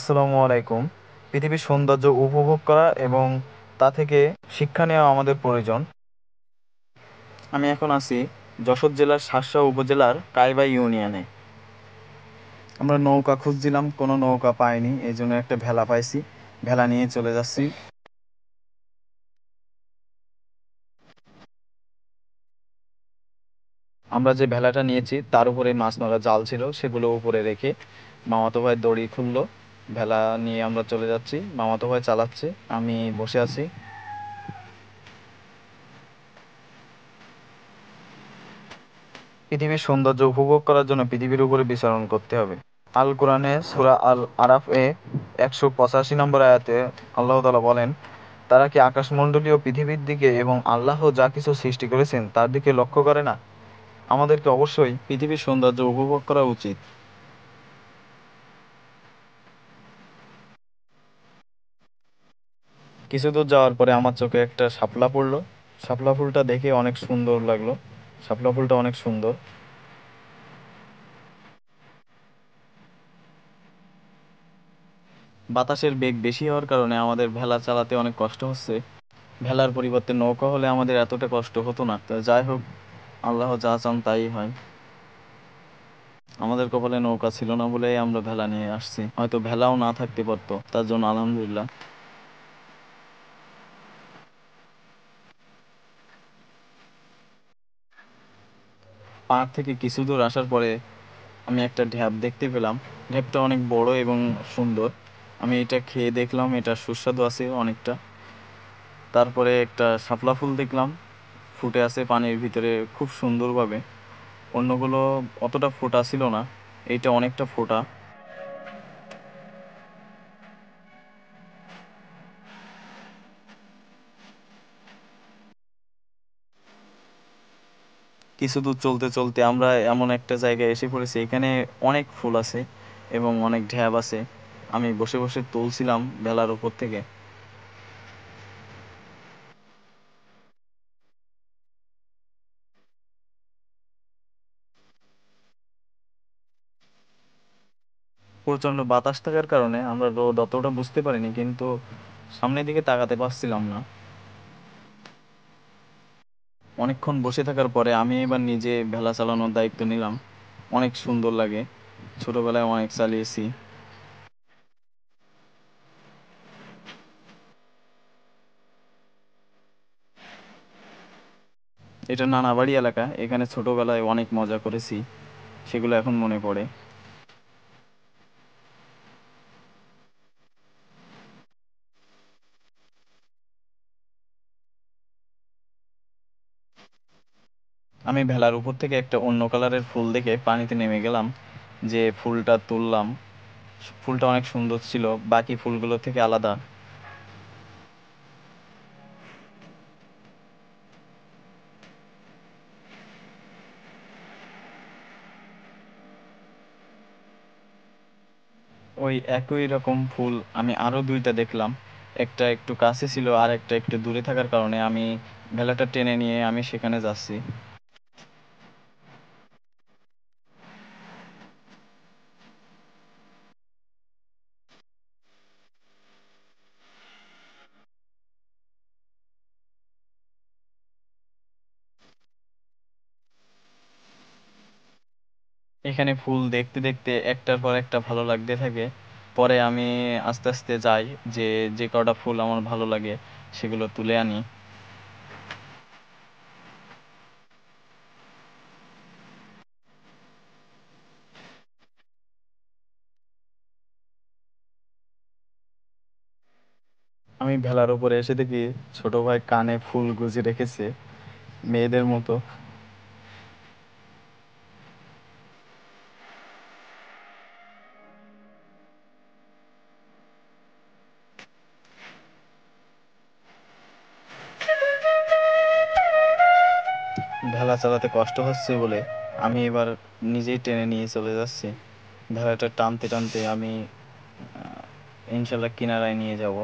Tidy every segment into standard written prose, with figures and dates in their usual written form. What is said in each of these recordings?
আসসালামু আলাইকুম। পৃথিবীর সৌন্দর্য উপভোগ করা এবং তা থেকে শিক্ষা নেওয়া আমাদের প্রয়োজন। আমি এখন আছি যশোর জেলার শার্শা উপজেলার কাইবা ইউনিয়নে। আমরা নৌকা খুঁজছিলাম, কোনো নৌকা পাইনি, এই জন্য একটা ভেলা পাইছি, ভেলা নিয়ে চলে যাচ্ছি। আমরা যে ভেলাটা নিয়েছি তার উপরে মাছ মারা জাল ছিল, সেগুলো উপরে রেখে মামাতো ভাই দড়ি খুললো। ভেলা নিয়ে আমরা চলে যাচ্ছি, মামাতো ভাই চালাচ্ছে, আমি বসে আছি। পৃথিবীর সৌন্দর্য উপভোগ করার জন্য পৃথিবীর উপরে বিচরণ করতে হবে। আল কোরআনে সূরা আল আরাফ 185 নম্বর আয়াতে আল্লাহ তাআলা বলেন, তারা কি আকাশমণ্ডলীয় পৃথিবীর দিকে এবং আল্লাহ যা কিছু সৃষ্টি করেছেন তার দিকে লক্ষ্য করে না? আমাদেরকে অবশ্যই পৃথিবীর সৌন্দর্য উপভোগ করা উচিত। কিছু দূর যাওয়ার পরে আমার চোখে একটা শাপলা পড়লো। শাপলা ফুলটা দেখে অনেক সুন্দর লাগলো। শাপলা ফুলটা অনেক সুন্দর। বাতাসের বেগ বেশি হওয়ার কারণে আমাদের ভেলা চালাতে অনেক কষ্ট হচ্ছে। ভেলার পরিবর্তে নৌকা হলে আমাদের এতটা কষ্ট হতো না। তো যাই হোক, আল্লাহ যা চান তাই হয়। আমাদের কপালে নৌকা ছিল না বলেই আমরা ভেলা নিয়ে আসছি, হয়তো ভেলাও না থাকতে পারতো, তার জন্য আলহামদুলিল্লাহ। পাহাড় থেকে কিছু দূর আসার পরে আমি একটা ঢ্যাপ দেখতে পেলাম। ঢ্যাপটা অনেক বড় এবং সুন্দর। আমি এটা খেয়ে দেখলাম, এটা সুস্বাদু আছে অনেকটা। তারপরে একটা শাপলা ফুল দেখলাম, ফুটে আছে পানির ভিতরে খুব সুন্দরভাবে। অন্যগুলো অতটা ফোটা ছিল না, এইটা অনেকটা ফোটা। কিছু দূর চলতে চলতে আমরা এমন একটা জায়গায় এসে পড়েছি, এখানে অনেক ফুল আছে এবং অনেক ঢেব আছে। আমি বসে বসে তুলছিলাম ভেলার উপর থেকে। প্রচন্ড বাতাস থাকার কারণে আমরা রোদ অতটা বুঝতে পারিনি, কিন্তু সামনের দিকে তাকাতে পারছিলাম না। অনেকক্ষণ বসে থাকার পরে আমি এবার নিজে ভেলা চালানোর দায়িত্ব নিলাম। অনেক সুন্দর লাগে, ছোটবেলায় অনেক চালিয়েছি। এটা নানাবাড়ি এলাকা, এখানে ছোটবেলায় অনেক মজা করেছি, সেগুলো এখন মনে পড়ে। আমি ভেলার উপর থেকে একটা অন্য কালারের ফুল দেখে পানিতে নেমে গেলাম, যে ফুলটা তুললাম। ফুলটা অনেক সুন্দর ছিল, বাকি ফুলগুলো থেকে আলাদা। ওই একই রকম ফুল আমি আরো দুইটা দেখলাম। একটা একটু কাছে ছিল আর একটা একটু দূরে থাকার কারণে আমি ভেলাটা টেনে নিয়ে আমি সেখানে যাচ্ছি। এখানে ফুল দেখতে দেখতে একটার পর একটা ভালো লাগতে থাকে। পরে আমি আস্তে আস্তে যাই, যে যে কটা ফুল আমার ভালো লাগে সেগুলো তুলে আনি। আমি ভেলার উপরে এসে দেখি ছোট ভাই কানে ফুল গুজে রেখেছে, মেয়েদের মতো। ভেলা চালাতে কষ্ট হচ্ছে বলে আমি এবার নিজেই টেনে নিয়ে চলে যাচ্ছি। ভেলাটা টানতে টানতে আমি ইনশাল্লাহ কিনারায় নিয়ে যাব।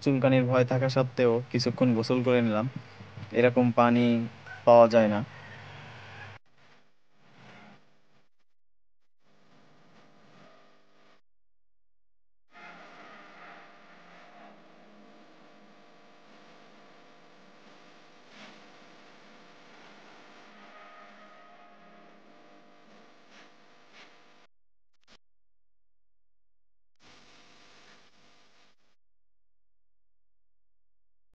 চুলকানির ভয় থাকা সত্ত্বেও কিছুক্ষণ গোসল করে নিলাম। এরকম পানি পাওয়া যায় না।